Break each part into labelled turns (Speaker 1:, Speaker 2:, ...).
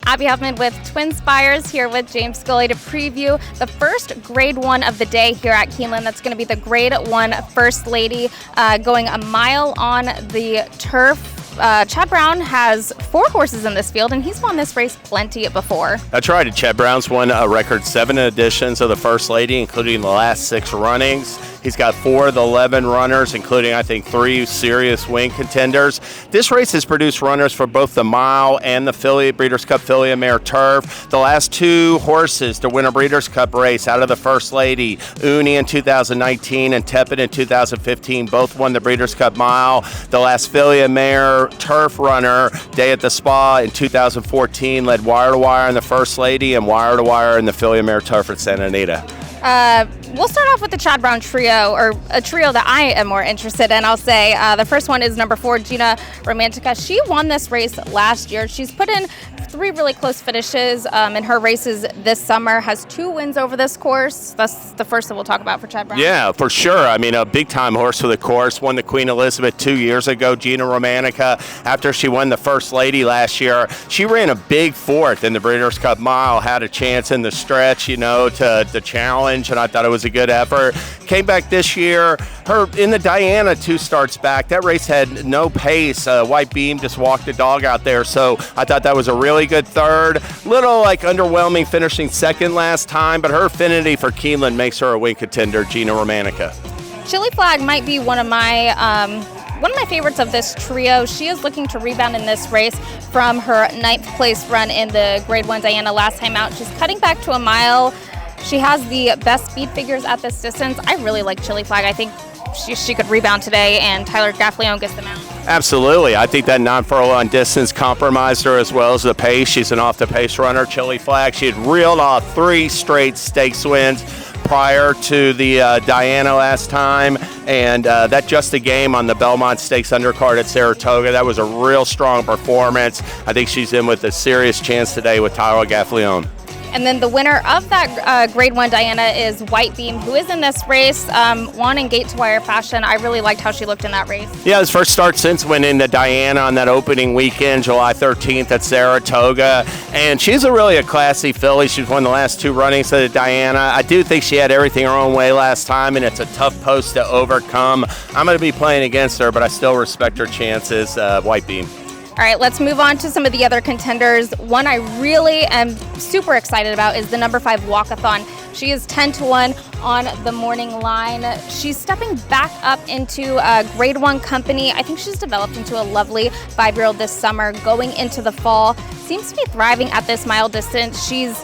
Speaker 1: Abbey Huffman with Twin Spires here with James Scully to preview the first Grade 1 of the day here at Keeneland. That's going to be the Grade 1 First Lady going a mile on the turf. Chad Brown has 4 horses in this field, and he's won this race plenty before.
Speaker 2: That's right. Chad Brown's won a record 7 editions of the First Lady, including the last 6 runnings. He's got 4 of the 11 runners, including, I think, 3 serious win contenders. This race has produced runners for both the mile and the Breeders' Cup Filly and Mare Turf. The last 2 horses to win a Breeders' Cup race out of the First Lady, Uni in 2019 and Tepid in 2015, both won the Breeders' Cup Mile. The last Filly and Mare Turf runner, Day at the Spa in 2014, led Wire to Wire in the First Lady and Wire to Wire in the Filly and Mare Turf at Santa Anita.
Speaker 1: We'll start off with the Chad Brown trio, or a trio that I am more interested in. I'll say the first one is number 4, Gina Romantica. She won this race last year. She's put in 3 really close finishes in her races this summer, has 2 wins over this course. That's the first that we'll talk about for Chad Brown.
Speaker 2: Yeah, for sure. I mean, a big-time horse for the course. Won the Queen Elizabeth 2 years ago, Gina Romantica. After she won the First Lady last year, she ran a big 4th in the Breeders' Cup Mile, had a chance in the stretch, to challenge, and I thought it was a good effort. Came back this year. Her in the Diana 2 starts back. That race had no pace. White Beam just walked the dog out there, so I thought that was a really good third. Little underwhelming finishing second last time, but her affinity for Keeneland makes her a win contender, Gina Romantica.
Speaker 1: Chili Flag might be one of my favorites of this trio. She is looking to rebound in this race from her 9th place run in the Grade 1 Diana last time out. She's cutting back to a mile. She has the best speed figures at this distance. I really like Chili Flag. I think she could rebound today, and Tyler Gaffleone gets them out.
Speaker 2: Absolutely. I think that non-furlong distance compromised her as well as the pace. She's an off-the-pace runner. Chili Flag, she had reeled off 3 straight stakes wins prior to the Diana last time, and that just a game on the Belmont Stakes undercard at Saratoga. That was a real strong performance. I think she's in with a serious chance today with Tyler Gaffleone.
Speaker 1: And then the winner of that Grade 1 Diana is White Beam, who is in this race, won in gate-to-wire fashion. I really liked how she looked in that race.
Speaker 2: Yeah, his first start since winning the Diana on that opening weekend, July 13th at Saratoga. And she's really a classy filly. She's won the last 2 runnings of the Diana. I do think she had everything her own way last time, and it's a tough post to overcome. I'm going to be playing against her, but I still respect her chances, White Beam.
Speaker 1: All right, let's move on to some of the other contenders. One I really am super excited about is the number 5 Walkathon. She is 10-1 on the morning line. She's stepping back up into Grade 1 company. I think she's developed into a lovely 5-year-old this summer. Going into the fall, seems to be thriving at this mile distance. She's,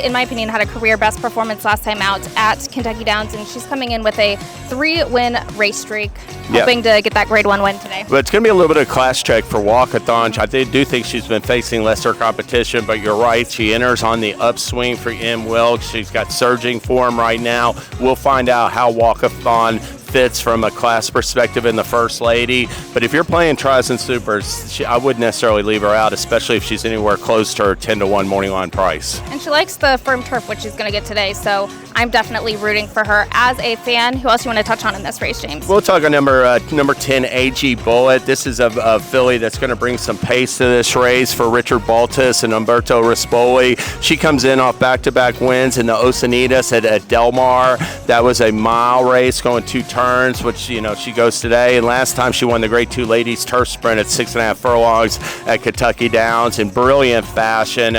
Speaker 1: in my opinion, had a career best performance last time out at Kentucky Downs, and she's coming in with a 3-win race streak, hoping to get that Grade 1 win today.
Speaker 2: But it's going to be a little bit of class check for Walkathon. I do think she's been facing lesser competition, but you're right. She enters on the upswing for M. Wilkes. She's got surging form right now. We'll find out how Walkathon fits from a class perspective in the First Lady. But if you're playing Tries and Supers, I wouldn't necessarily leave her out, especially if she's anywhere close to her 10-1 morning line price.
Speaker 1: And she likes the firm turf, which she's going to get today, so I'm definitely rooting for her as a fan. Who else do you want to touch on in this race, James?
Speaker 2: We'll talk on number 10, AG Bullet. This is a filly that's going to bring some pace to this race for Richard Baltus and Umberto Rispoli. She comes in off back-to-back wins in the Oceanitas at Del Mar. That was a mile race going 2 turns, which she goes today. And last time she won the Grade 2 Ladies Turf Sprint at 6.5 furlongs at Kentucky Downs in brilliant fashion.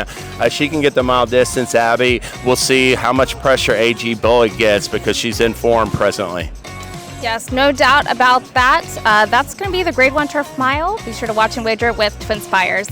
Speaker 2: She can get the mile distance, Abbey. We'll see how much pressure AG Bullet gets because she's in form presently.
Speaker 1: Yes, no doubt about that. That's going to be the Grade 1 Turf Mile. Be sure to watch and wager with Twin Spires.